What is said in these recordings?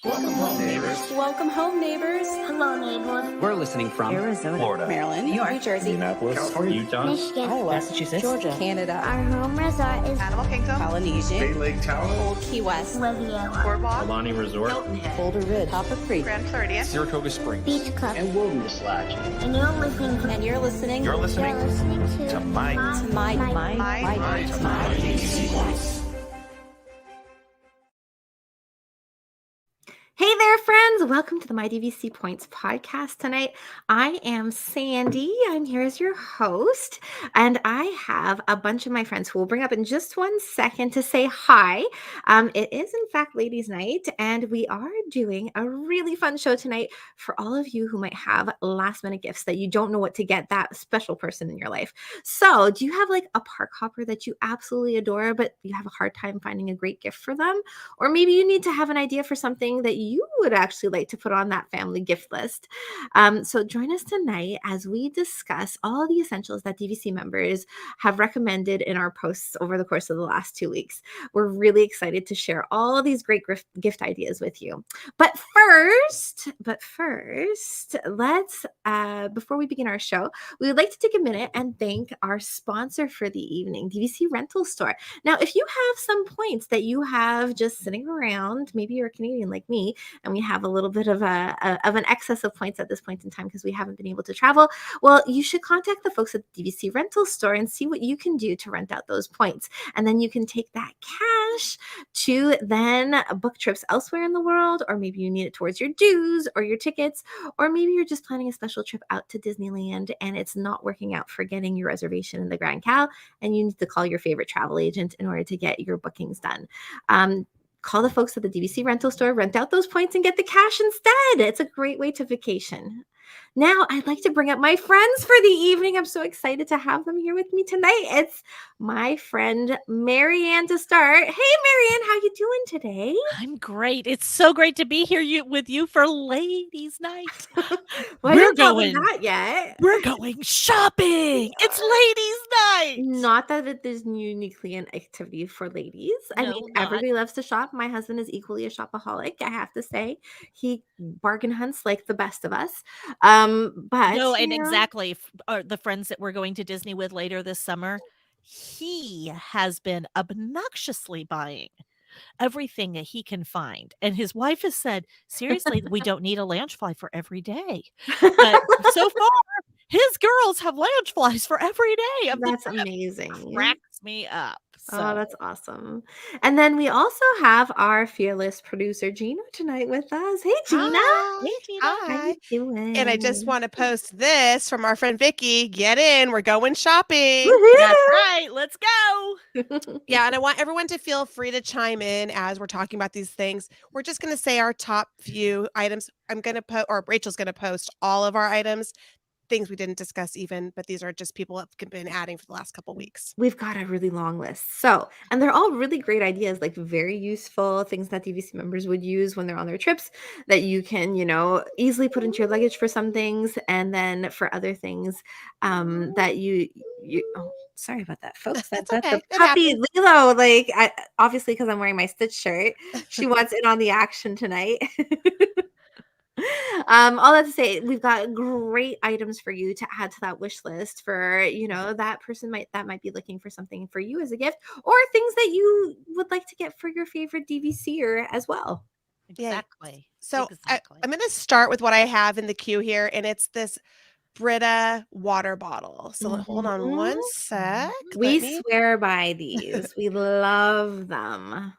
Welcome home, neighbors. Welcome home, neighbors. Hello, neighbors. We're listening from Arizona, Florida, Maryland, New York, New Jersey, Indianapolis, California, Utah, Michigan, Iowa, Massachusetts, Georgia, Canada, Our home resort is Animal Kingdom, Polynesia, Bay Lake Tower, Old Key West, Riviera, Boardwalk, Alani Resort, Boulder Ridge, Copper Creek, Grand Floridian, Saratoga Springs, Beach Club, and Wilderness Lodge. and you're listening to and you're listening You're listening to my Hey there, friends. Welcome to the My DVC Points podcast tonight. I am Sandy. I'm here as your host, and I have a bunch of my friends who will bring up in just 1 second to say hi. It is, in fact, ladies' night, and we are doing a really fun show tonight for all of you who might have last-minute gifts that you don't know what to get that special person in your life. So, do you have like a park hopper that you absolutely adore, but you have a hard time finding a great gift for them? Or maybe you need to have an idea for something that you would actually like to put on that family gift list. So join us tonight as we discuss all the essentials that DVC members have recommended in our posts over the course of the last 2 weeks. We're really excited to share all of these great gift ideas with you. But first, let's, before we begin our show, we would like to take a minute and thank our sponsor for the evening, DVC Rental Store. Now, if you have some points that you have just sitting around, maybe you're a Canadian like me, and we have a little bit of an excess of points at this point in time because we haven't been able to travel, well, you should contact the folks at the DVC Rental Store and see what you can do to rent out those points. And then you can take that cash to then book trips elsewhere in the world, or maybe you need it towards your dues or your tickets, or maybe you're just planning a special trip out to Disneyland and it's not working out for getting your reservation in the Grand Cal, and you need to call your favorite travel agent in order to get your bookings done. Call the folks at the DVC Rental Store, rent out those points, and get the cash instead. It's a great way to vacation. Now, I'd like to bring up my friends for the evening. I'm so excited to have them here with me tonight. It's my friend Marianne to start. Hey, Marianne, how you doing today? I'm great. It's so great to be here with you for Ladies' Night. Well, we're going that yet. We're going shopping. It's Ladies' Night. Not that it is uniquely an activity for ladies. I mean, everybody loves to shop. My husband is equally a shopaholic, I have to say. He bargain hunts like the best of us. But no, and exactly the friends that we're going to Disney with later this summer, he has been obnoxiously buying everything that he can find. And his wife has said, seriously, we don't need a lounge fly for every day. But so far, his girls have lounge flies for every day. That's amazing. Cracks me up. So. Oh, that's awesome. And then we also have our fearless producer, Gina, tonight with us. Hey, Gina. Hi. Hey, Gina. Hi. How you doing? And I just want to post this from our friend Vicky. Get in. We're going shopping. Woo-hoo! That's right. Let's go. Yeah, and I want everyone to feel free to chime in as we're talking about these things. We're just going to say our top few items. I'm going to or Rachel's going to post all of our items. Things we didn't discuss even, but these are just people have been adding for the last couple weeks. We've got a really long list. So, and they're all really great ideas, like very useful things that DVC members would use when they're on their trips that you can, easily put into your luggage for some things. And then for other things that you oh, sorry about that, folks. That's okay. the puppy Lilo. Like, obviously, because I'm wearing my Stitch shirt, she wants in on the action tonight. All that to say, we've got great items for you to add to that wish list for, that person that might be looking for something for you as a gift, or things that you would like to get for your favorite DVCer as well. Exactly. Yeah. So I'm going to start with what I have in the queue here, and it's this Brita water bottle. So hold on one sec. We swear by these. We love them.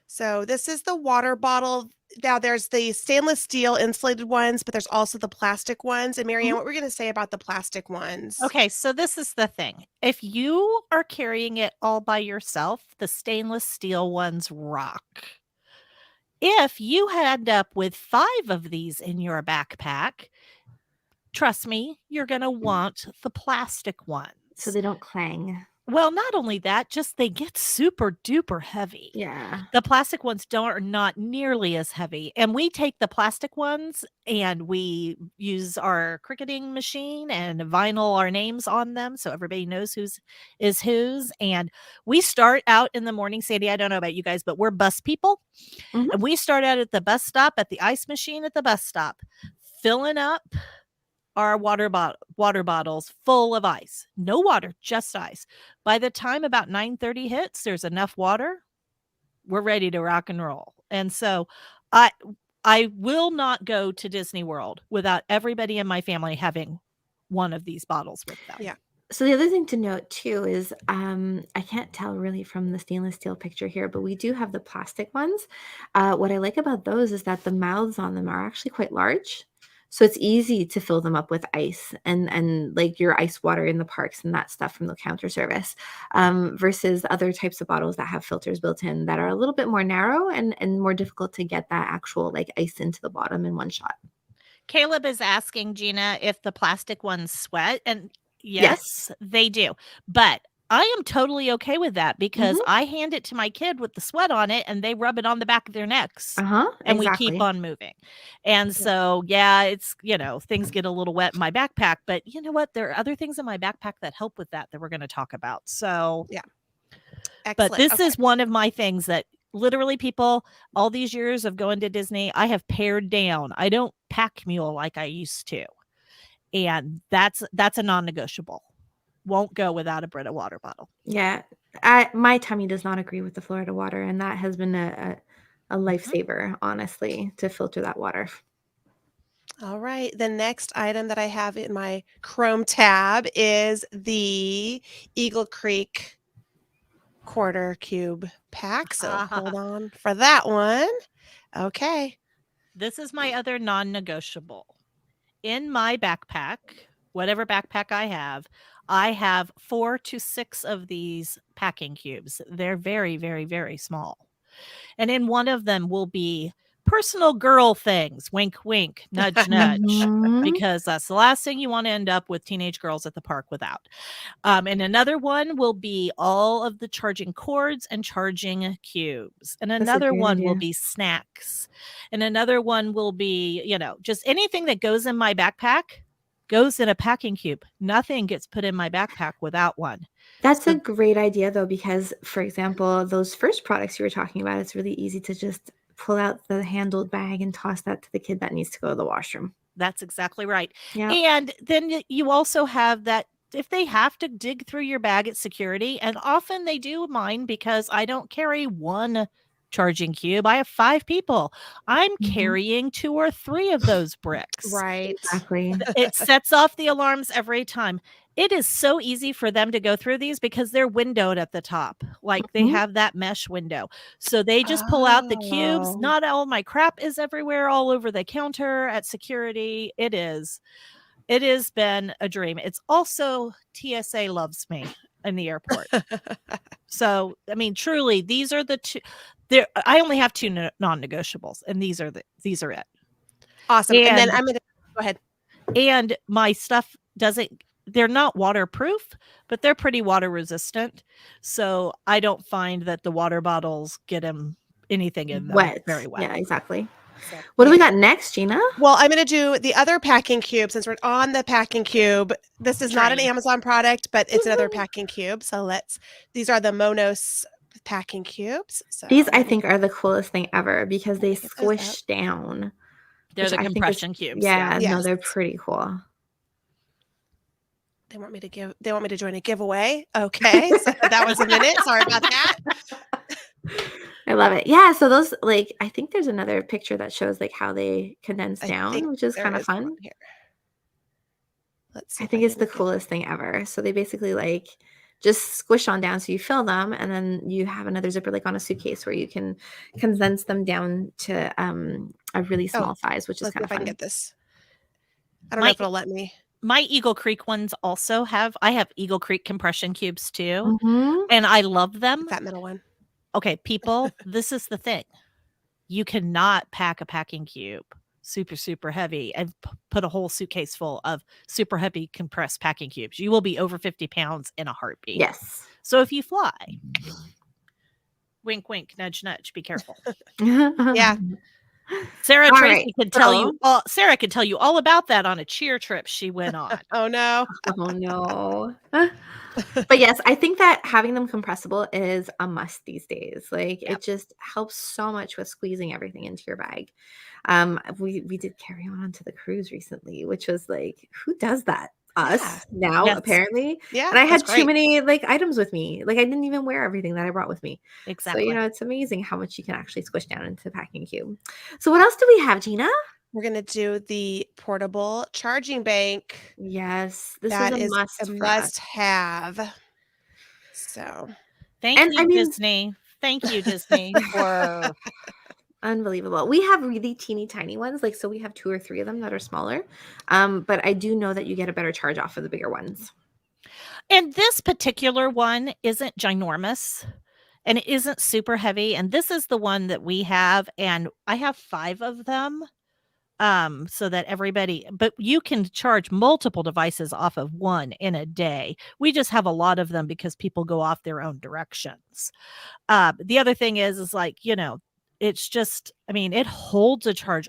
So this is the water bottle. Now there's the stainless steel insulated ones, but there's also the plastic ones. And Marianne, what we're going to say about the plastic ones? Okay, so this is the thing. If you are carrying it all by yourself, the stainless steel ones rock. If you end up with 5 of these in your backpack, trust me, you're going to want the plastic ones. So they don't clang. Well, not only that, just they get super duper heavy. Yeah. The plastic ones are not nearly as heavy. And we take the plastic ones and we use our cricketing machine and vinyl our names on them so everybody knows whose is whose. And we start out in the morning, Sandy, I don't know about you guys, but we're bus people. Mhm. And we start out at the bus stop, at the ice machine at the bus stop, filling up our water bottles full of ice. No water, just ice. By the time about 9:30 hits, there's enough water. We're ready to rock and roll. And so I will not go to Disney World without everybody in my family having one of these bottles with them. Yeah. So the other thing to note too is I can't tell really from the stainless steel picture here, but we do have the plastic ones. What I like about those is that the mouths on them are actually quite large. So it's easy to fill them up with ice and like your ice water in the parks and that stuff from the counter service, versus other types of bottles that have filters built in that are a little bit more narrow and more difficult to get that actual like ice into the bottom in one shot. Caleb is asking Gina if the plastic ones sweat, and Yes. yes, they do. But I am totally okay with that because Mhm. I hand it to my kid with the sweat on it and they rub it on the back of their necks. And we keep Exactly. on moving. And so, yeah, it's, things get a little wet in my backpack, but you know what? There are other things in my backpack that help with that we're going to talk about. So, Excellent. but this Okay. is one of my things that literally people, all these years of going to Disney, I have pared down. I don't pack mule like I used to. And that's a non-negotiable. Won't go without a Brita water bottle. Yeah. My tummy does not agree with the Florida water, and that has been a lifesaver, honestly, to filter that water. All right. The next item that I have in my Chrome tab is the Eagle Creek quarter cube pack. So hold on for that one. Okay. This is my other non-negotiable. In my backpack, whatever backpack I have 4 to 6 of these packing cubes. They're very, very, very small. And in one of them will be personal girl things, wink, wink, nudge, nudge, Mhm. because that's the last thing you want to end up with teenage girls at the park without. And another one will be all of the charging cords and charging cubes. And That's a another great one will idea. be snacks. And another one will be, just anything that goes in my backpack goes in a packing cube. Nothing gets put in my backpack without one. That's So- a great idea, though, because, for example, those first products you were talking about, it's really easy to just pull out the handled bag and toss that to the kid that needs to go to the washroom. That's exactly right. Yeah. And then you also have that if they have to dig through your bag at security, and often they do mine because I don't carry one charging cube. I have 5 people. I'm Mhm. carrying 2 or 3 of those bricks. Right. Exactly. It sets off the alarms every time. It is so easy for them to go through these because they're windowed at the top. Like they Mhm. have that mesh window. So they just pull out the cubes. Oh. Not all my crap is everywhere, all over the counter at security. It has been a dream. It's also TSA loves me in the airport. So, I mean, truly, these are the two. I only have 2 non-negotiables, and these are it. Awesome. And then And- I'm going to go ahead. And my stuff they're not waterproof, but they're pretty water resistant. So I don't find that the water bottles get anything in them Wet. very well. Yeah, exactly. So, What do we got next, Gina? Well, I'm going to do the other packing cube since we're on the packing cube. This is not an Train. Amazon product, but it's another Woohoo. packing cube. So these are the Monos packing cubes. So These, I think, are the coolest thing ever because they Get those squish down. they're which the I think is- compression cubes. Yeah, no, Yes. they're pretty cool. they want me to join a giveaway. Okay. So that was a minute. Sorry about that. I love it. Yeah, so those, like, I think there's another picture that shows like how they condense I down, think which is there kind of is one fun. here. Let's see. I if think it's can the get- coolest thing ever. So they basically like just squish on down so you fill them, and then you have another zipper like on a suitcase where you can condense them down to a really small size, which is Let's see kind if of I can fun. get this. I don't know if it'll let me. My Eagle Creek ones also I have Eagle Creek compression cubes too, Mhm. and I love them. That middle one. Okay, people, this is the thing. You cannot pack a packing cube super, super heavy and put a whole suitcase full of super heavy compressed packing cubes. You will be over 50 pounds in a heartbeat. Yes. So if you fly, wink, wink, nudge, nudge, be careful. Yeah. Sarah All Tracy right, could tell you all. Sarah could tell you all about that on a cheer trip she went on. Oh no. Oh no. But yes, I think that having them compressible is a must these days. Like Yep. it just helps so much with squeezing everything into your bag. We did carry on to the cruise recently, which was like, who does that? Us Yeah. now, Yes. apparently. Yeah. And I had that's too great. many like items with me. Like I didn't even wear everything that I brought with me. Exactly. So, you know, it's amazing how much you can actually squish down into the packing cube. So what else do we have, Gina? We're gonna do the portable charging bank. Yes, this That is is a must a for us. must-have. So Thank And you, I mean- Disney. Thank you, Disney, for Unbelievable. We have really teeny tiny ones. Like, so we have 2 or 3 of them that are smaller. But I do know that you get a better charge off of the bigger ones. And this particular one isn't ginormous and it isn't super heavy. And this is the one that we have. And I have 5 of them. So that everybody, but you can charge multiple devices off of one in a day. We just have a lot of them because people go off their own directions. The other thing is like, you know, it's just, I mean, it holds a charge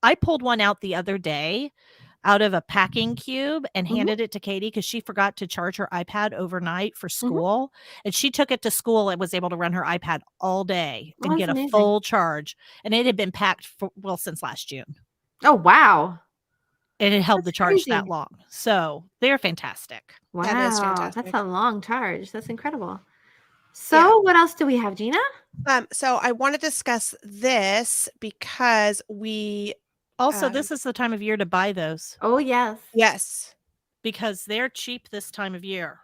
I pulled one out the other day out of a packing cube and handed it to Katie because she forgot to charge her iPad overnight for school. And she took it to school and was able to run her iPad all day and that's get a amazing. full charge. And it had been packed since last June. Oh, wow. And it held the That's charge that crazy. long. So they're fantastic. Wow. That is That's fantastic. a long charge. That's incredible. So what else do we have, Gina? So I want to discuss this because we Also, this is the time of year to buy those Oh, yes. yes, because they're cheap this time of year.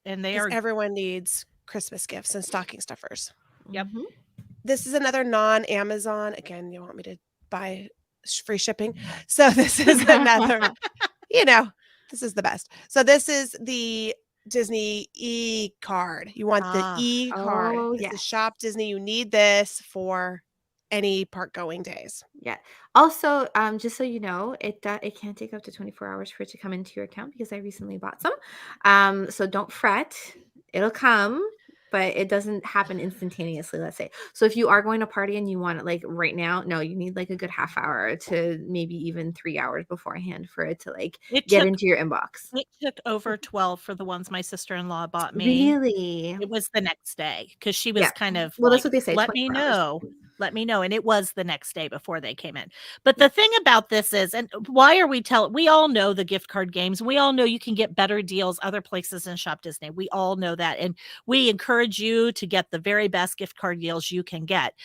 And they because are everyone needs Christmas gifts and stocking stuffers. Yep. Mhm. This is another non-Amazon. Again, you want me to buy free shipping. So this is another, you know, this is the best. So this is the Disney e-card. You want the e-card. Oh, This yes. is Shop Disney. You need this for any park going days. Yeah. Also, just so you know, it can take up to 24 hours for it to come into your account because I recently bought some. So don't fret. It'll come, but it doesn't happen instantaneously, let's say. So if you are going to party and you want it like right now, no, you need like a good half hour to maybe even 3 hours beforehand for it to like get into your inbox. It took over 12 for the ones my sister-in-law bought me. Really? It was the next day because she was Yeah. kind of Well, that's like, what they say. let me 24 hours. know. Let me know. And it was the next day before they came in. But the thing about this is, and why are we all know the gift card games. We all know you can get better deals other places than Shop Disney. We all know that. And we encourage you to get the very best gift card deals you can get.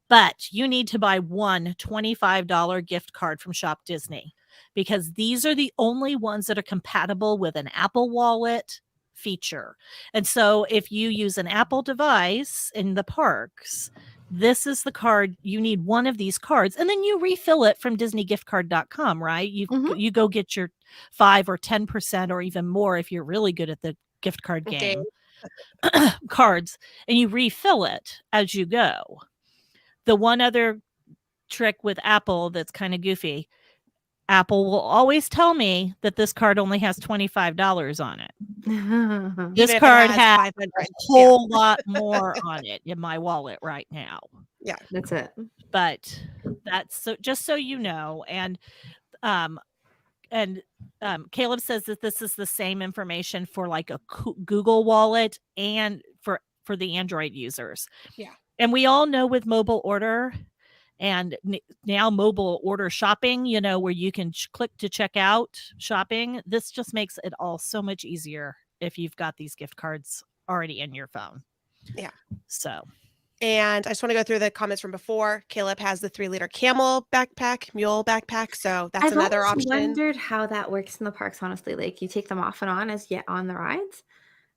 But you need to buy one $25 gift card from Shop Disney because these are the only ones that are compatible with an Apple Wallet feature. And so if you use an Apple device in the parks, this is the card. You need one of these cards and then you refill it from disneygiftcard.com, right? You go get your 5 or 10% or even more if you're really good at the gift card game cards, and you refill it as you go. The one other trick with Apple that's kind of goofy, Apple will always tell me that this card only has $25 on it. This Even if it card has has 500. a whole lot more on it in my wallet right now. Yeah. That's it. But that's so just so you know. And Caleb says that this is the same information for like a Google Wallet and for the Android users. Yeah. And we all know with mobile order and now mobile order shopping, you know, where you can click to check out shopping. This just makes it all so much easier if you've got these gift cards already in your phone. Yeah. So. And I just want to go through the comments from before. Caleb has the 3-liter camel backpack, mule backpack. So that's I've another always option. wondered how that works in the parks, honestly. Like you take them off and on as yet on the rides,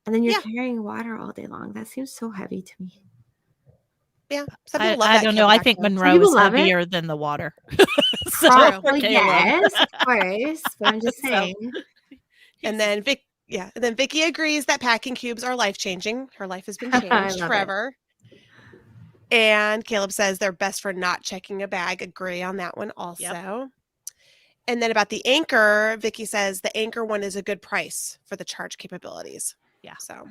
and then you're carrying water all day long. That seems so heavy to me. Yeah. Some people love I that don't know. I camelback think though. Monroe people is love it. heavier than the water. So, Well, for Caleb. yes, of course. But I'm just So, saying. And then Vicky agrees that packing cubes are life-changing. Her life has been I changed love forever. And Caleb says they're best for not checking a bag. Agree on that one also. And then about the Anchor, Vicky says the Anchor one is a good price for the charge capabilities. Yeah. So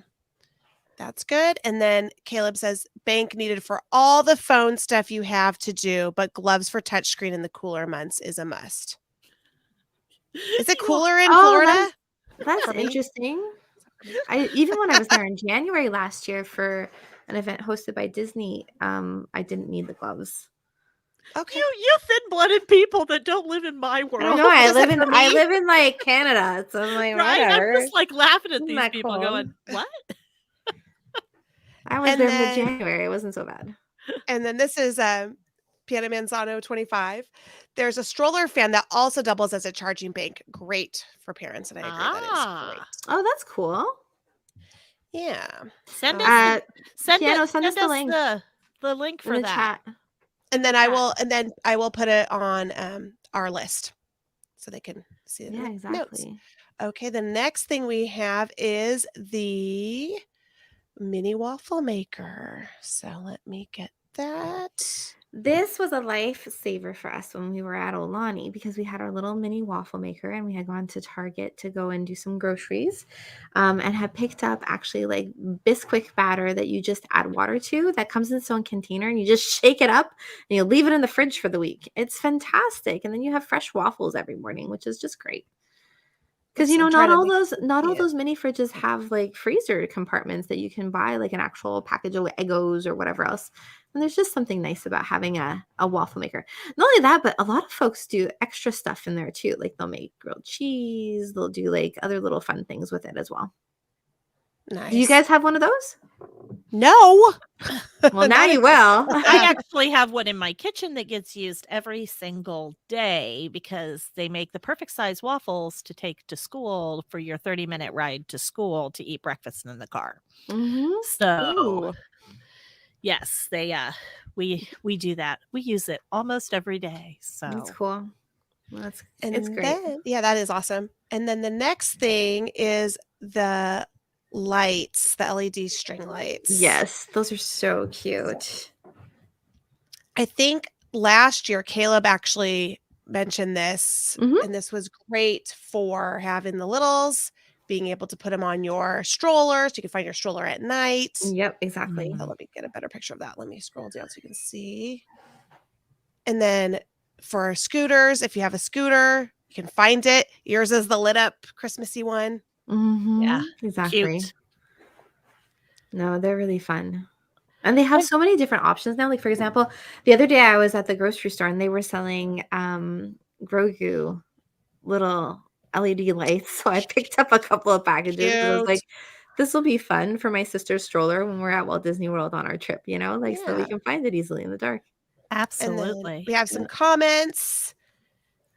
That's good. And then Caleb says bank needed for all the phone stuff you have to do, but gloves for touchscreen in the cooler months is a must. Is it cooler in Florida? That's For me? interesting. Even when I was there in January last year for an event hosted by Disney, I didn't need the gloves. Okay. You thin-blooded people that don't live in my world. I don't know. I Is it for me? live in like Canada, so I'm like, Right? whatever. I'm just like laughing at Isn't these that people cool? going, what? I was And there then- mid-January. It wasn't so bad. And then this is Piano Manzano 25. There's a stroller fan that also doubles as a charging bank. Great for parents, and I agree that is great. Oh, that's cool. Yeah. Send Uh, us Piano, send us the link the link for in the that. chat. And then I will put it on our list so they can see it. Yeah, in the notes. exactly. Okay, the next thing we have is the mini waffle maker. So let me get that. This was a lifesaver for us when we were at Olani because we had our little mini waffle maker and we had gone to Target to go and do some groceries and had picked up actually like Bisquick batter that you just add water to that comes in its own container and you just shake it up and you leave it in the fridge for the week. It's fantastic. And then you have fresh waffles every morning, which is just great. Because I'm not trying to all see it. those mini fridges have like freezer compartments that you can buy like an actual package of Eggos or whatever else. And there's just something nice about having a waffle maker. Not only that, but a lot of folks do extra stuff in there too. Like they'll make grilled cheese. They'll do like other little fun things with it as well. Nice. Do you guys have one of those? No. Well, now you will. I actually have one in my kitchen that gets used every single day because they make the perfect size waffles to take to school for your 30-minute ride to school to eat breakfast in the car. Mm-hmm. So, Ooh. yes, they we do that. We use it almost every day. So That's cool. Well, it's great. Then, yeah, that is awesome. And then the next thing is the lights, the LED string lights. Yes, those are so cute. I think last year Caleb actually mentioned this, and this was great for having the littles, being able to put them on your stroller so you can find your stroller at night. Yep, exactly. So let me get a better picture of that. Let me scroll down so you can see. And then for scooters, if you have a scooter, you can find it. Yours is the lit up Christmassy one. yeah, exactly. cute. No, they're really fun. And they have so many different options now. Like, for example, the other day I was at the grocery store and they were selling Grogu little LED lights. So I picked up a couple of packages. And I was like, this will be fun for my sister's stroller when we're at Walt Disney World on our trip, so we can find it easily in the dark. Absolutely. We have some comments.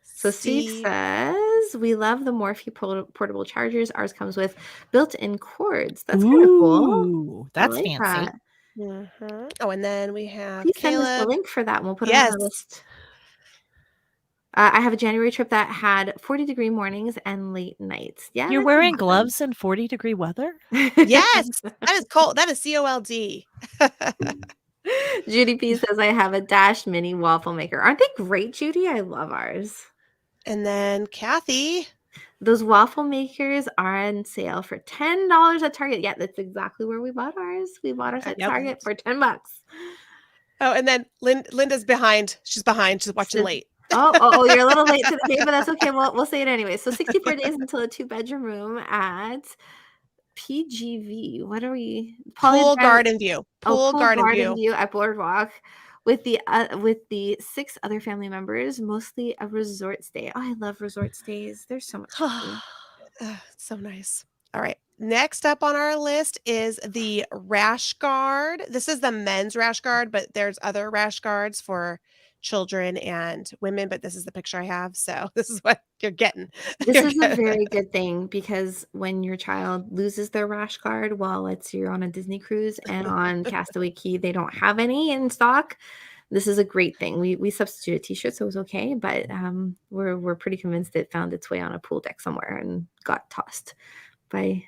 So Steve says, we love the Morphe portable chargers. Ours comes with built-in cords. That's kind of cool. Ooh, that's I like fancy. that. Oh, and then we have Please send us the Caleb. link for that and we'll put it on our list. I have a January trip that had 40-degree mornings and late nights. Yeah, You're wearing gloves in 40-degree weather? Yes, that is cold. That is COLD. Judy P says, I have a Dash mini waffle maker. Aren't they great, Judy? I love ours. And then Kathy. Those waffle makers are on sale for $10 at Target. Yeah, that's exactly where we bought ours. We bought ours at Target for $10. Oh, and then Linda's behind. She's behind. She's watching late. Oh, you're a little late to the game, but that's okay. We'll say it anyway. So 64 days until a 2-bedroom room at PGV. What are we? Pool Garden View. Pool Garden View at Boardwalk with the 6 other family members, mostly a resort stay. Oh, I love resort stays. They're so much fun. So nice. All right. Next up on our list is the rash guard. This is the men's rash guard, but there's other rash guards for children and women, but this is the picture I have. So this is what you're getting. This is a very good thing because when your child loses their rash guard, well, let's say you're on a Disney cruise and on Castaway Cay, they don't have any in stock. This is a great thing. We substituted a t-shirt, so it was okay, but we're pretty convinced it found its way on a pool deck somewhere and got tossed by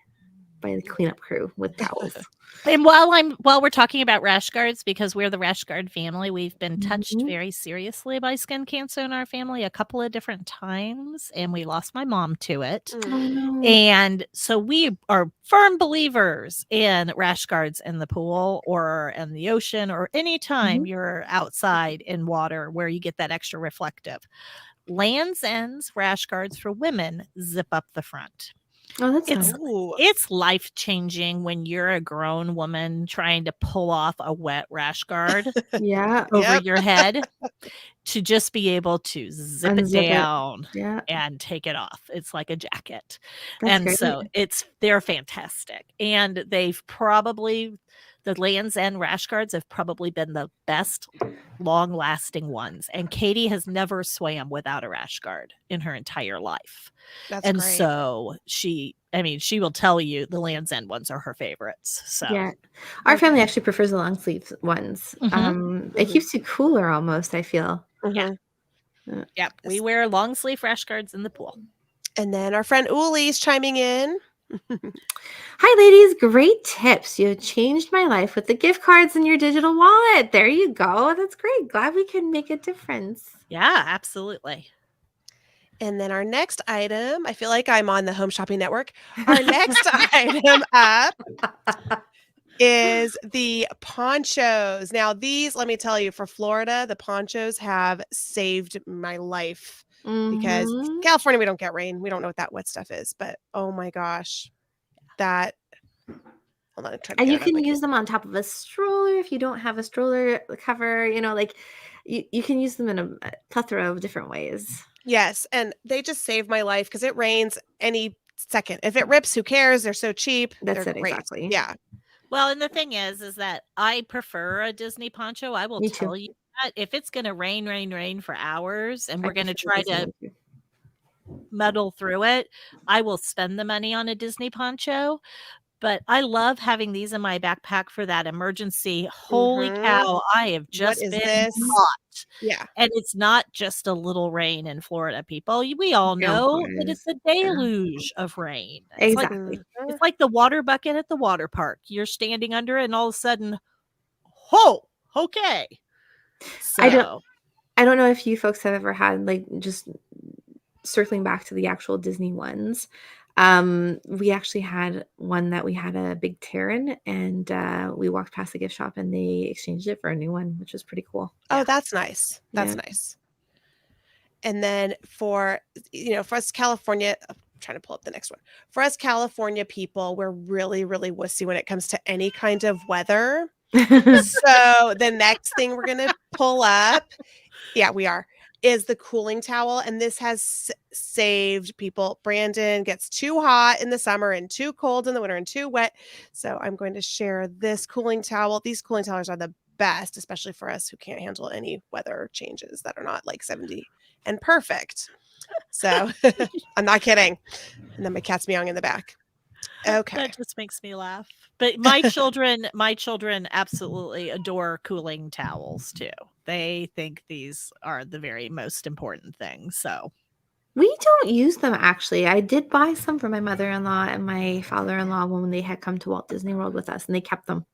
by the cleanup crew with towels. And while we're talking about rash guards, because we're the rash guard family, we've been touched Mhm. very seriously by skin cancer in our family a couple of different times, and we lost my mom to it. Mm. Oh no. And so we are firm believers in rash guards in the pool or in the ocean or anytime you're outside in water where you get that extra reflective. Lands End's rash guards for women zip up the front. Oh, that's It's nice. Ooh. it's life-changing when you're a grown woman trying to pull off a wet rash guard Yeah. over Yep. your head to just be able to zip it Unzip it. down Yeah. and take it off. It's like a jacket. That's And great. so they're fantastic. And the Lands End rash guards have probably been the best long-lasting ones. And Katie has never swam without a rash guard in her entire life. That's And great. so she will tell you the Lands End ones are her favorites. So Yeah. Our family actually prefers the long sleeve ones. Mhm. It keeps you cooler almost, I feel. Mhm. Yep, we wear long sleeve rash guards in the pool. And then our friend Uli's chiming in. Hi, ladies. Great tips. You have changed my life with the gift cards in your digital wallet. There you go. That's great. Glad we can make a difference. Yeah, absolutely. And then our next item, I feel like I'm on the Home Shopping Network. Our next item up is the ponchos. Now, these, let me tell you, for Florida, the ponchos have saved my life because Mhm. California, we don't get rain. We don't know what that wet stuff is, but oh my gosh, hold on, I'm trying to And get you it up can again. use them on top of a stroller if you don't have a stroller cover. Like you can use them in a plethora of different ways. Yes, and they just saved my life because it rains any second. If it rips, who cares? They're so cheap. That's They're it, great. exactly. Yeah. Well, and the thing is that I prefer a Disney poncho. I will Me too. tell you that if it's going to rain for hours and I we're going to prefer try the Disney to one too. muddle through it, I will spend the money on a Disney poncho. But I love having these in my backpack for that emergency. Holy Mhm. cow, I have What just is been this? hot. Yeah. And it's not just a little rain in Florida, people. We all know that it's a deluge of rain. Exactly. It's like the water bucket at the water park. You're standing under it and all of a sudden, oh, okay. I So don't know if you folks have ever had, like, just circling back to the actual Disney ones. We actually had one that we had a big tear in, and we walked past the gift shop and they exchanged it for a new one, which was pretty cool. Oh, that's nice. That's Yeah. nice. And then for us California, I'm trying to pull up the next one. For us California people, we're really, really wussy when it comes to any kind of weather. So the next thing we're going to pull up, yeah, we are, is the cooling towel. And this has saved people. Brandon gets too hot in the summer and too cold in the winter and too wet. So I'm going to share this cooling towel. These cooling towels are the best, especially for us who can't handle any weather changes that are not like 70 and perfect. So I'm not kidding. And then my cat's meowing in the back. Okay. that just makes me laugh. But my children absolutely adore cooling towels too. They think these are the very most important thing. So We don't use them, actually. I did buy some for my mother-in-law and my father-in-law when they had come to Walt Disney World with us, and they kept them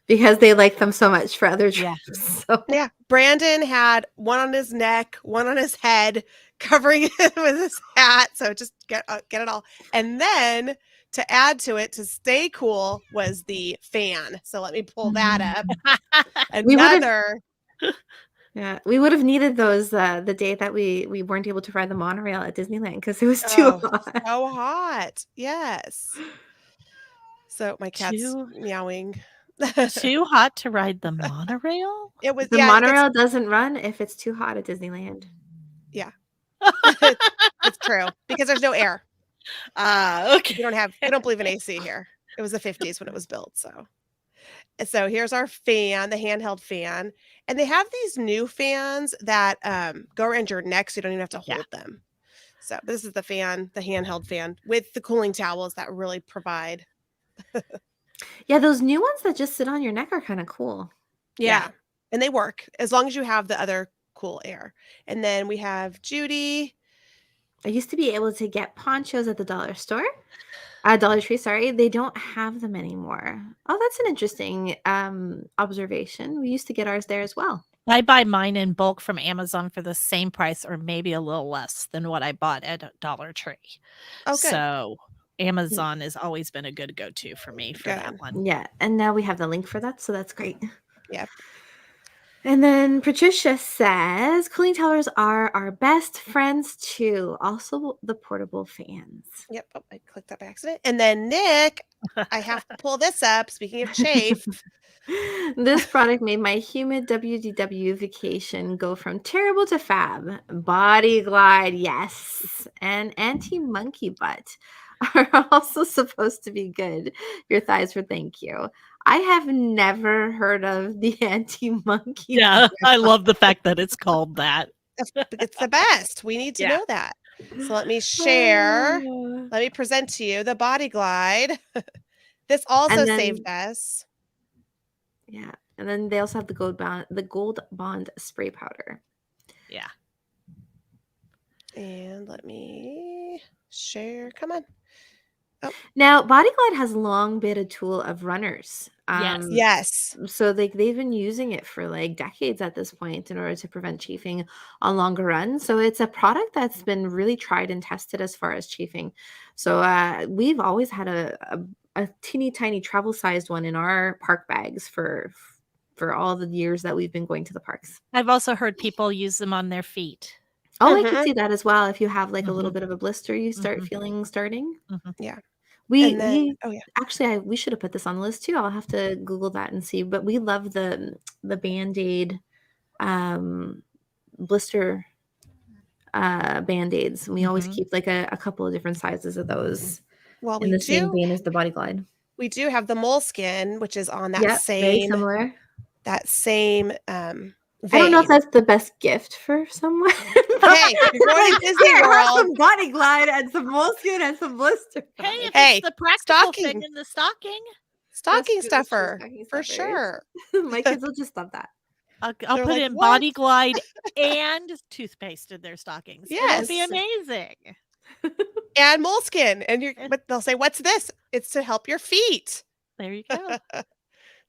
because they liked them so much for other Yeah. trips. So Yeah. Brandon had one on his neck, one on his head, covering it with his hat. So just get it all. And then to add to it, to stay cool, was the fan. So let me pull that up. We would've- Another. yeah, we would have needed those the day that we weren't able to ride the monorail at Disneyland because it was too hot. So hot. Yes. So my cat's Too- meowing. too hot to ride the monorail? It was The yeah, it gets- monorail doesn't run if it's too hot at Disneyland. it's true because there's no air. Okay. We don't believe in AC here. It was the 50s when it was built. So here's our fan, the handheld fan. And they have these new fans that go around your neck so you don't even have to hold them. So this is the fan, the handheld fan with the cooling towels that really provide. Yeah, those new ones that just sit on your neck are kind of cool. Yeah. And they work as long as you have the other cool air. And then we have Judy. I used to be able to get ponchos at the dollar store. Dollar Tree, sorry, they don't have them anymore. Oh, that's an interesting observation. We used to get ours there as well. I buy mine in bulk from Amazon for the same price or maybe a little less than what I bought at Dollar Tree. Oh, good. So Amazon has always been a good go-to for me for that Good. one. Yeah, and now we have the link for that, so that's great. Yep. And then Patricia says, cooling towers are our best friends too. Also the portable fans. Yep. Oh, I clicked that by accident. And then Nick, I have to pull this up. Speaking of chafe. This product made my humid WDW vacation go from terrible to fab. Body Glide, yes. And anti-monkey butt are also supposed to be good. Your thighs for thank you. I have never heard of the anti-monkey Yeah, butt. I love the fact that it's called that. It's the best. We need to Yeah. know that. So let me share. Oh. Let me present to you the Body Glide. This also And then- saved us. Yeah. And then they also have the gold bond spray powder. Yeah. And let me share. Come on. Now, Body Glide has long been a tool of runners. Yes. So they've been using it for like decades at this point in order to prevent chafing on longer runs. So it's a product that's been really tried and tested as far as chafing. So we've always had a teeny tiny travel sized one in our park bags for all the years that we've been going to the parks. I've also heard people use them on their feet. Oh, I Mhm. can see that as well. If you have like a little Mhm. bit of a blister, you start Mhm. feeling starting. Mhm. Yeah. We And then, oh yeah. actually we should have put this on the list too. I'll have to Google that and see. But we love the Band-Aid blister Band-Aids. We always Mhm. keep like a couple of different sizes of those Well, in we the same do. vein as the Body Glide. We do have the moleskin, which is on that Yep, very same similar. vein. I don't know if that's the best gift for someone. Hey, you're going to Disney Here, have World. some Body Glide and some moleskin and some blister. Hey, if Hey, it's the practical thing stocking. in the stocking, Stocking That's true, stuffer. stocking For stuffer. sure. My kids will just love that. I'll They're put like, in "What?" Body Glide and toothpaste in their stockings. It'll be Yes. amazing. And moleskin. But they'll say, "What's this?" It's to help your feet. There you go.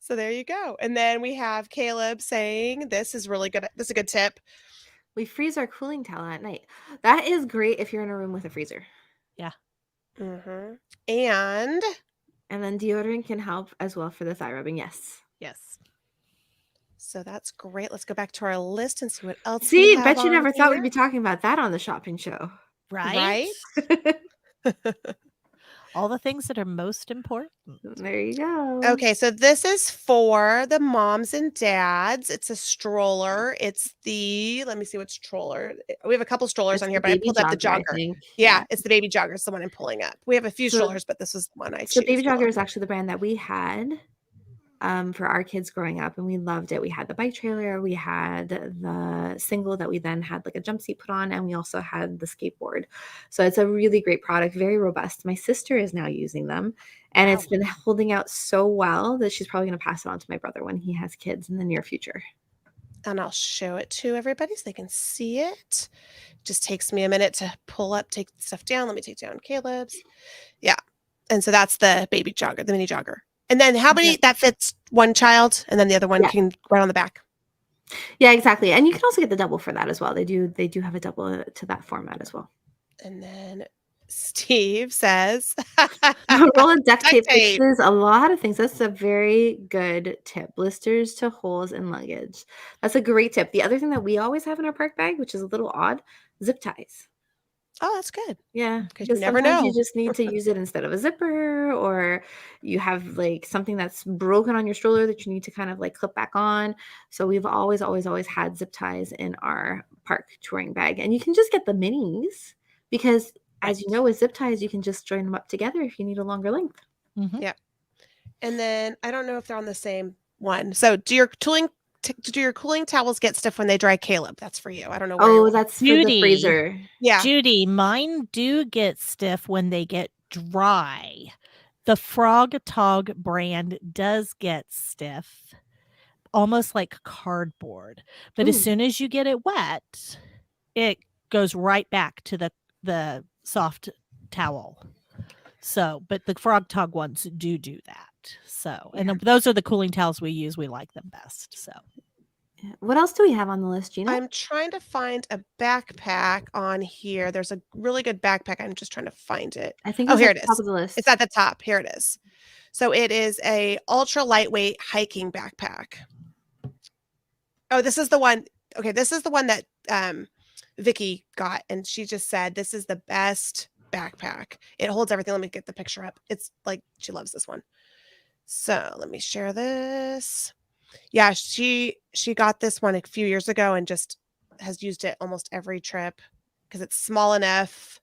So there you go. And then we have Caleb saying, this is really good. This is a good tip. We freeze our cooling towel at night. That is great if you're in a room with a freezer. Mm-hmm. And then deodorant can help as well for the thigh rubbing. Yes. Yes. so that's great. Let's go back to our list and see what else. See, we have bet you on never thought we'd here. be talking about that on the shopping show. Right? Right? All the things that are most important. There you go. Okay, so this is for the moms and dads. It's a stroller. It's the, let me see which stroller. We have a couple strollers It's on the here, but I baby pulled up the jogger, I jogger. think. Yeah, it's the baby jogger. It's the one I'm pulling up. We have a few So- strollers, but this was the one I So choose. baby Hold jogger on. is actually the brand that we had for our kids growing up, and we loved it. We had the bike trailer, we had the single that we then had like a jump seat put on, and we also had the skateboard. So it's a really great product, very robust. My sister is now using them, and it's been holding out so well that she's probably going to pass it on to my brother when he has kids in the near future. And I'll show it to everybody so they can see it. Just takes me a minute to pull up, take stuff down. Let me take down Caleb's. Yeah. And so that's the baby jogger, the mini jogger. And then how many, that fits one child, and then the other one can right on the back. Yeah, exactly. And you can also get the double for that as well. They do have a double to that format as well. And then Steve says, A roll of duct tape Duct tape. fixes a lot of things. That's a very good tip. Blisters to holes in luggage. That's a great tip. The other thing that we always have in our park bag, which is a little odd, zip ties. oh, that's good. Yeah, 'Cause you because never sometimes you know. just need to use it instead of a zipper, or you have like something that's broken on your stroller that you need to kind of like clip back on. So we've always had zip ties in our park touring bag, and you can just get the minis because, as you know, with zip ties, you can just join them up together if you need a longer length. Mhm. Yeah. And then I don't know if they're on the same one. So do your cooling towels get stiff when they dry, Caleb? That's for you. I don't know where Oh, you're- that's for Beauty. the freezer. yeah. Judy, mine do get stiff when they get dry. The Frog Tog brand does get stiff, almost like cardboard. But as Ooh. soon as you get it wet, it goes right back to the soft towel. So, but the Frog Tog ones do that. So, and those are the cooling towels we use. We like them best. So, What else do we have on the list, Gina? I'm trying to find a backpack on here. There's a really good backpack. I'm just trying to find it. I think Oh, it's here at it the top is. of the list. It's at the top. Here it is. So it is a ultra lightweight hiking backpack. Oh, this is the one. Okay, this is the one that Vicky got, and she just said this is the best backpack. It holds everything. Let me get the picture up. It's like she loves this one. So let me share this. Yeah, she got this one a few years ago and just has used it almost every trip because it's small enough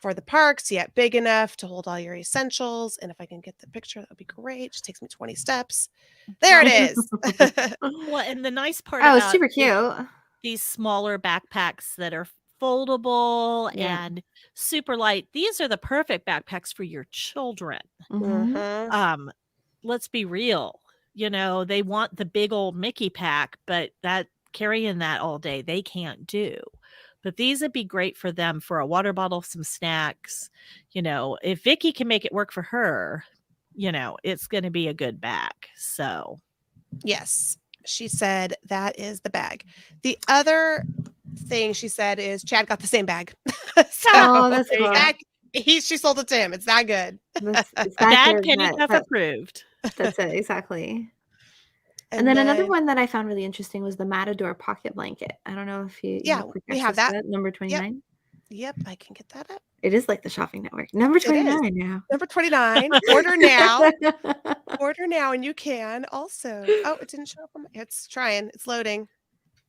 for the parks, yet big enough to hold all your essentials. And if I can get the picture, that would be great. It just takes me 20 steps. There it is. well, and the nice part Oh, it's about super cute. these smaller backpacks that are foldable and super light, these are the perfect backpacks for your children. Mhm. Let's be real. You know, they want the big old Mickey pack, but that carrying that all day, they can't do. But these would be great for them for a water bottle, some snacks. You know, if Vicky can make it work for her, you know, it's going to be a good bag. So, Yes, she said that is the bag. The other thing she said is Chad got the same bag. So Oh, that's cool. she sold it to him. It's that good. It's Dad good Penny that- Puff that- approved. That's it, exactly. And then another one that I found really interesting was the Matador pocket blanket. I don't know if you Yeah, quick we have access to that. number 29. Yep, I can get that up. It is like the shopping network. Number It is. 29 now. Number 29. Order now. Order now, and you can also. Oh, it didn't show up. It's trying. It's loading.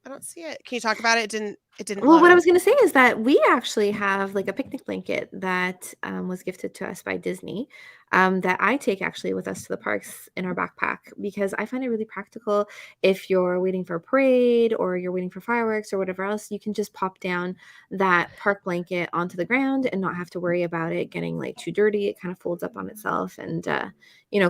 I don't see it. Can you talk about it? It didn't. Well, what I load. was going to say is that we actually have like a picnic blanket that was gifted to us by Disney that I take actually with us to the parks in our backpack because I find it really practical. If you're waiting for a parade or you're waiting for fireworks or whatever else, you can just pop down that park blanket onto the ground and not have to worry about it getting like too dirty. It kind of folds up on itself and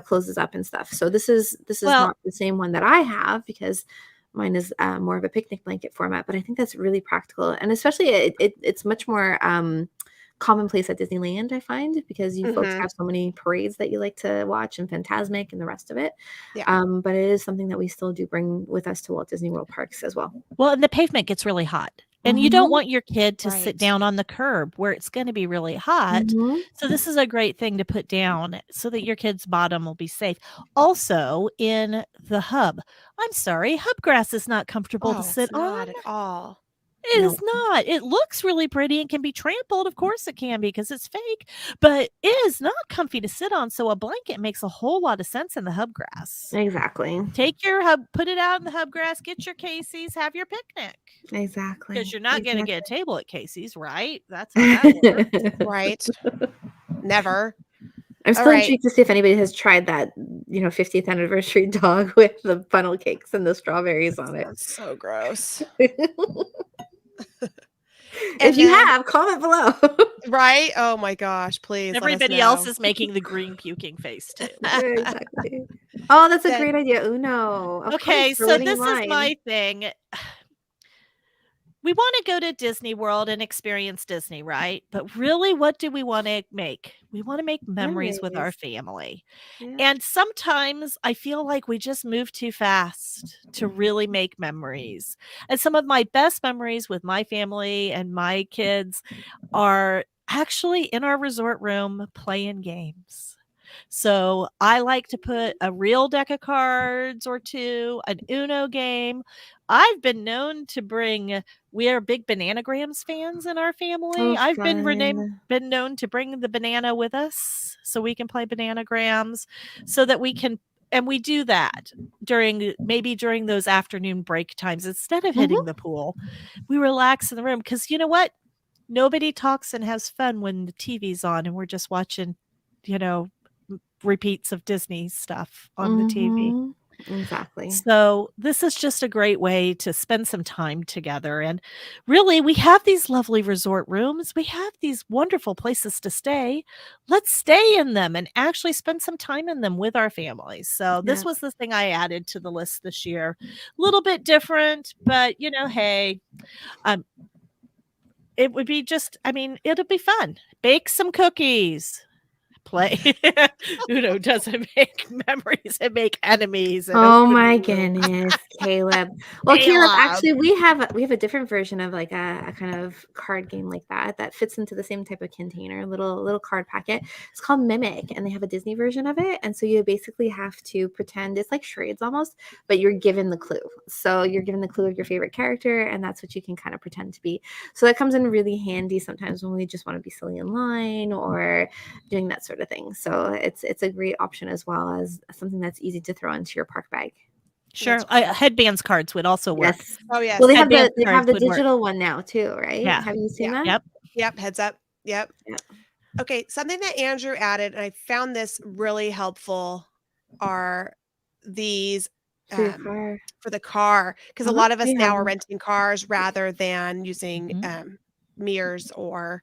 closes up and stuff. So this is not the same one that I have because mine is more of a picnic blanket format, but I think that's really practical. And especially it's much more commonplace at Disneyland, I find, because you folks have so many parades that you like to watch and Fantasmic and the rest of it. Yeah. But it is something that we still do bring with us to Walt Disney World parks as well. Well, and the pavement gets really hot. And you don't want your kid to sit Right. down on the curb where it's going to be really hot. So this is a great thing to put down so that your kid's bottom will be safe. Also, in the hub, I'm sorry, hub grass is not comfortable to sit it's not on. at all. It is not. It looks really pretty and can be trampled. Of course it can be because it's fake, but it is not comfy to sit on. So a blanket makes a whole lot of sense in the hub grass. Exactly. Take your hub, put it out in the hub grass, get your Casey's, have your picnic. Exactly. Because you're not going to get a table at Casey's, right? That's how that works. Right. Never. I'm still intrigued to see if anybody has tried that, 50th anniversary dog with the funnel cakes and the strawberries on it. That's so gross. If you have, comment below. Right? Oh my gosh, please. Everybody else is making the green puking face too. Exactly. Oh, that's a great idea. Uno. Okay, so this is my thing. We want to go to Disney World and experience Disney, right? But really, what do we want to make? We want to make memories with our family. Yeah. And sometimes I feel like we just move too fast to really make memories. And some of my best memories with my family and my kids are actually in our resort room playing games. So I like to put a real deck of cards or two, an Uno game. I've been known to bring, we are big Bananagrams fans in our family. I've been known to bring the banana with us so we can play Bananagrams so that we can, and we do that during those afternoon break times. Instead of hitting the pool, we relax in the room because you know what? Nobody talks and has fun when the TV's on and we're just watching, repeats of Disney stuff on the TV. Exactly. So this is just a great way to spend some time together. And really, we have these lovely resort rooms. We have these wonderful places to stay. Let's stay in them and actually spend some time in them with our families. So this was the thing I added to the list this year. A little bit different, but hey, it would be it'll be fun. Bake some cookies. play. Uno doesn't make memories, it make enemies. And Oh open my Uno. goodness, Caleb. Well, Caleb, Caleb. actually, we have a different version of like a kind of card game like that fits into the same type of container, little card packet. It's called Mimic, and they have a Disney version of it. And so you basically have to pretend it's like charades almost, but you're given the clue. So you're given the clue of your favorite character, and that's what you can kind of pretend to be. So that comes in really handy sometimes when we just want to be silly in line or doing that sort of thing. So it's a great option as well as something that's easy to throw into your park bag. Sure. Headbands cards would also work. Yes. Oh yes. Well, they Headband have cards the would work. digital one now too, right? Yeah. Have you seen Yeah. that? Yep. Yep. Heads up. Yep. Yeah. Okay. Something that Andrew added, and I found this really helpful, are these For your car. for the car, because a Uh-huh. lot of us We now have are them. renting cars rather than using Mhm. mirrors or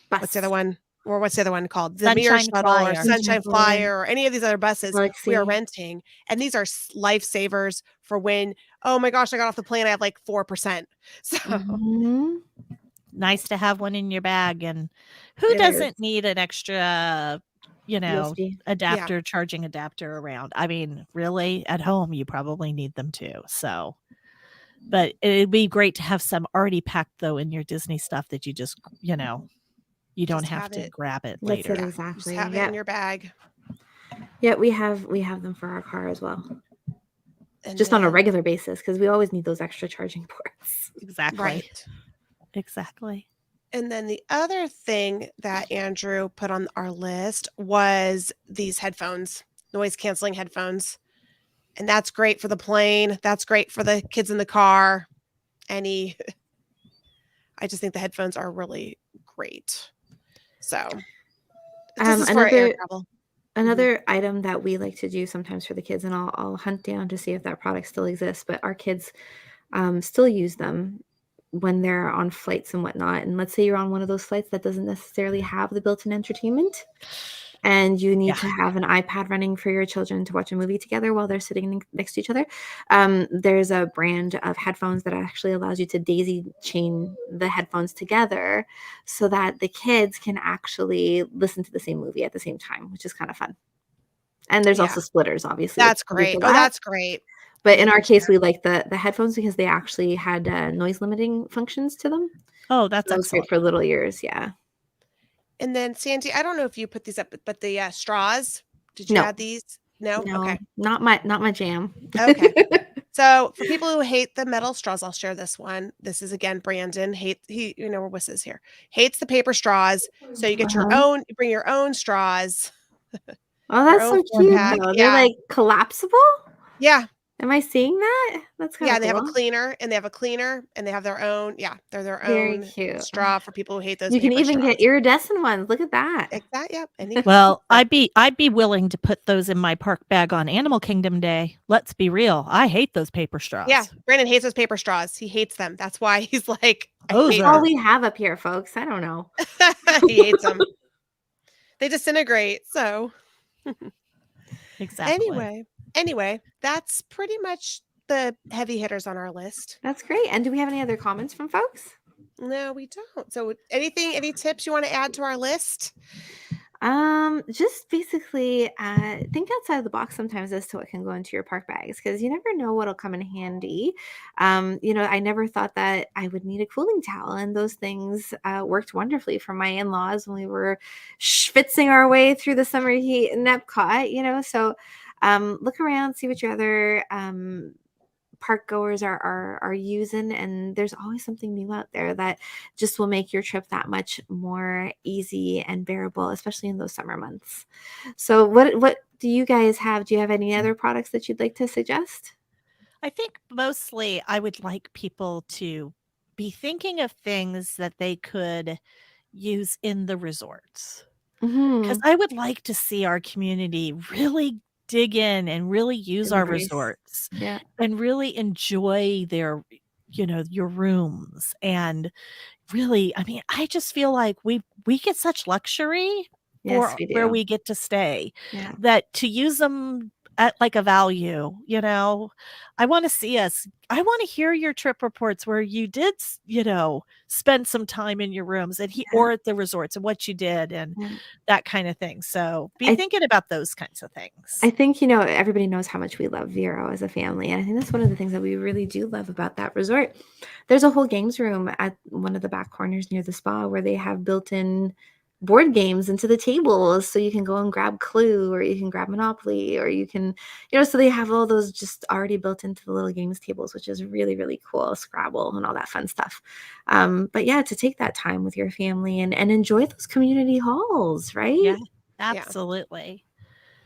Bus. what's the other one? Or what's the other one called? The Mirror Sunshine Shuttle or Flyer. Sunshine Flyer or any of these other buses we are Galaxy. renting. And these are lifesavers for when, oh my gosh, I got off the plane, I have like 4%. So Mhm. Nice to have one in your bag. And who It doesn't is. need an extra, USB. adapter, charging adapter around? I mean, really, at home, you probably need them too. So, but it'd be great to have some already packed though in your Disney stuff that you just, you don't Just have have to it. grab it That's later. it, just exactly. have it Yeah. in your bag. Yeah, we have them for our car as well. And Just on a then- regular basis because we always need those extra charging ports. Exactly. Right. Exactly. And then the other thing that Andrew put on our list was these headphones, noise canceling headphones. And that's great for the plane. That's great for the kids in the car. I just think the headphones are really great. So this is for air travel. Another item that we like to do sometimes for the kids, and I'll hunt down to see if that product still exists, but our kids still use them when they're on flights and whatnot. And let's say you're on one of those flights that doesn't necessarily have the built-in entertainment, and you need to have an iPad running for your children to watch a movie together while they're sitting next to each other. There's a brand of headphones that actually allows you to daisy chain the headphones together so that the kids can actually listen to the same movie at the same time, which is kind of fun. And there's also splitters, obviously. That's great. Oh, that's great. But in our case, we like the headphones because they actually had noise limiting functions to them. Oh, that's That was great for little ears. Yeah. And then Sandy, I don't know if you put these up, but the straws, did you No. add these? No? Okay. Not my jam. Okay. So for people who hate the metal straws, I'll share this one. This is again Brandon. We're wusses here. Hates the paper straws. So you get your own, you bring your own straws. Oh, that's so cute. Though. They're like collapsible. Yeah. Am I seeing that? That's kind of They have a cleaner and they have their own. Yeah, they're their Very own cute. straw for people who hate those. You can paper even straws. get iridescent ones. Look at that. Exactly. Yep. Well, I'd be willing to put those in my park bag on Animal Kingdom Day. Let's be real. I hate those paper straws. Yeah, Brandon hates those paper straws. He hates them. That's why he's like, Those That's all we have up here, folks. I don't know. he hates them. They disintegrate. So exactly. Anyway, that's pretty much the heavy hitters on our list. That's great. And do we have any other comments from folks? No, we don't. So any tips you want to add to our list? Just basically think outside the box sometimes as to what can go into your park bags because you never know what'll come in handy. I never thought that I would need a cooling towel, and those things worked wonderfully for my in-laws when we were schwitzing our way through the summer heat in Epcot. So look around, see what your other park goers are using, and there's always something new out there that just will make your trip that much more easy and bearable, especially in those summer months. So what do you guys have? Do you have any other products that you'd like to suggest? I think mostly I would like people to be thinking of things that they could use in the resorts, because I would like to see our community really dig in and really use our resorts and really enjoy their your rooms. And really, I mean, I just feel like we get such luxury for where we get to stay that to use them at like a value, you know. I want to see us. I want to hear your trip reports where you did, spend some time in your rooms and or at the resorts and what you did and that kind of thing. So be thinking about those kinds of things. I think, everybody knows how much we love Vero as a family. And I think that's one of the things that we really do love about that resort. There's a whole games room at one of the back corners near the spa where they have built-in board games into the tables, so you can go and grab Clue, or you can grab Monopoly, or you can, so they have all those just already built into the little games tables, which is really, really cool. Scrabble and all that fun stuff. But yeah, to take that time with your family and enjoy those community halls, right? Yeah, absolutely.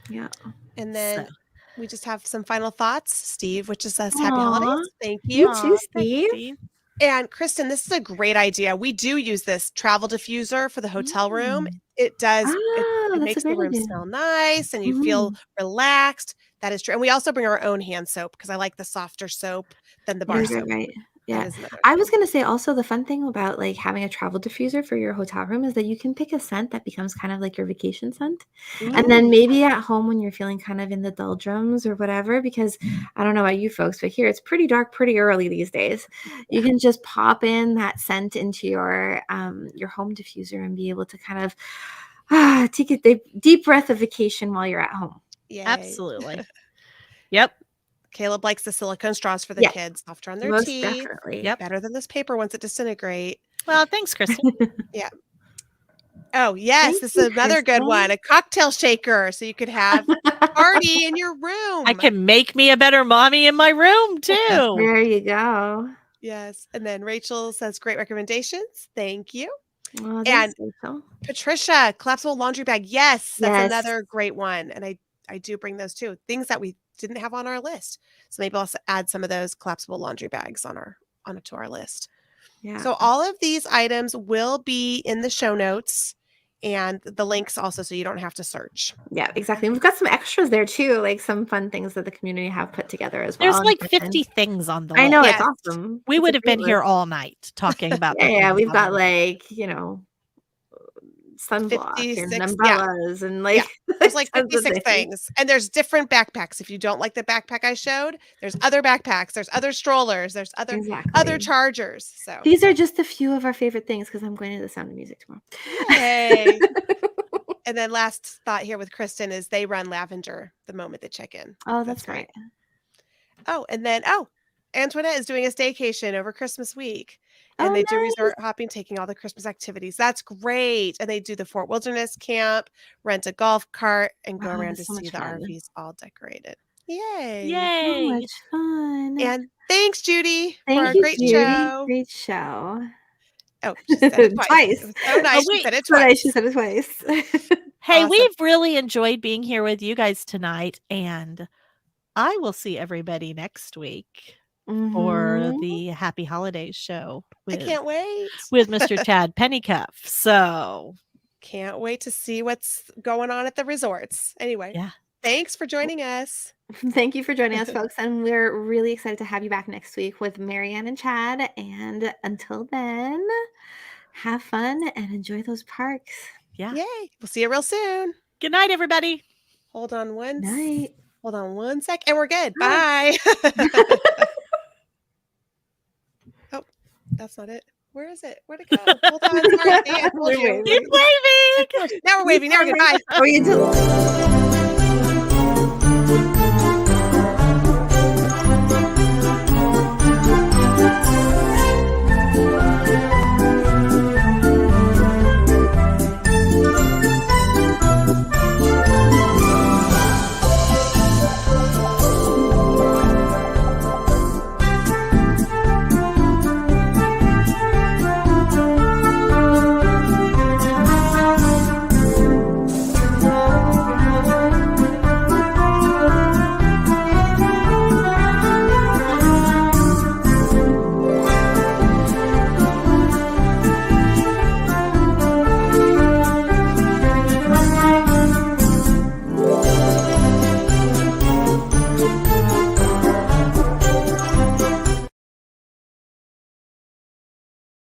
Yeah. And then we just have some final thoughts, Steve, which is us. Aw. Happy holidays. Thank you. You too, Thanks, Steve. And Kristen, this is a great idea. We do use this travel diffuser for the hotel room. It does. It That's makes a the great room idea. smell nice and you feel relaxed. That is true. And we also bring our own hand soap because I like the softer soap than the bar soap. Right. That Yeah. is another I was thing. going to say also the fun thing about like having a travel diffuser for your hotel room is that you can pick a scent that becomes kind of like your vacation scent. And then maybe at home when you're feeling kind of in the doldrums or whatever, because I don't know about you folks, but here it's pretty dark pretty early these days. You can just pop in that scent into your home diffuser and be able to kind of take a deep breath of vacation while you're at home. Yay. Absolutely. Yep. Caleb likes the silicone straws for the Yes. kids, softer on their Most teeth. definitely. Yep. Better than this paper once it disintegrate. Well, thanks, Kristen. Oh, yes. Thank This you, is another good Kristen. one. A cocktail shaker. So you could have a party in your room. I can make me a better mommy in my room too. There you go. Yes. And then Rachel says, great recommendations. Thank you. Well, And thanks, Rachel. Patricia, collapsible laundry bag. Yes, that's Yes. another great one. And I do bring those too. Things that we didn't have on our list. So maybe I'll add some of those collapsible laundry bags to our list. Yeah. So all of these items will be in the show notes and the links also, so you don't have to search. Yeah, exactly. We've got some extras there too, like some fun things that the community have put together as well. There's like 50 things on the list. I know, Yes. it's awesome. We It's would a have been great here list. all night talking about the Yeah, things we've on got the list. like, sunblock 56, and umbrellas and like There's like tons of 56 things. And there's different backpacks. If you don't like the backpack I showed, there's other backpacks, there's other strollers, there's other Exactly. chargers. So These are just a few of our favorite things because I'm going to the Sound of Music tomorrow. yay. And then last thought here with Kristen is they run lavender the moment they check in. Oh, that's right. Oh, and then Antoinette is doing a staycation over Christmas week. And Oh, they do nice. resort hopping, taking all the Christmas activities. That's great. And they do the Fort Wilderness camp, rent a golf cart, and go Wow, around that's to so see much the fun. RVs all decorated. Yay. So Yay. much fun. And thanks, Judy, for Thank our you, great Judy. show. Great show. Oh, she said it twice. Twice. It was so nice. She wait. said it So nice. twice. She said it twice. Hey, Awesome. we've really enjoyed being here with you guys tonight, and I will see everybody next week for Mhm. the Happy Holidays show I can't wait. with Mr. Chad Pennycuff. So Can't wait to see what's going on at the resorts. Anyway, yeah. thanks for joining us. Thank you for joining us, folks. And we're really excited to have you back next week with Marianne and Chad. And until then, have fun and enjoy those parks. Yeah. Yay. We'll see you real soon. Good night, everybody. Hold on one Night. Hold on one sec. And we're good. Bye. Oh, that's not it. Where is it? Where'd it go? Hold on. Sorry, Dan. Hold We're you. waving. Keep waving. Now we're waving. Now we're good. Bye. Are you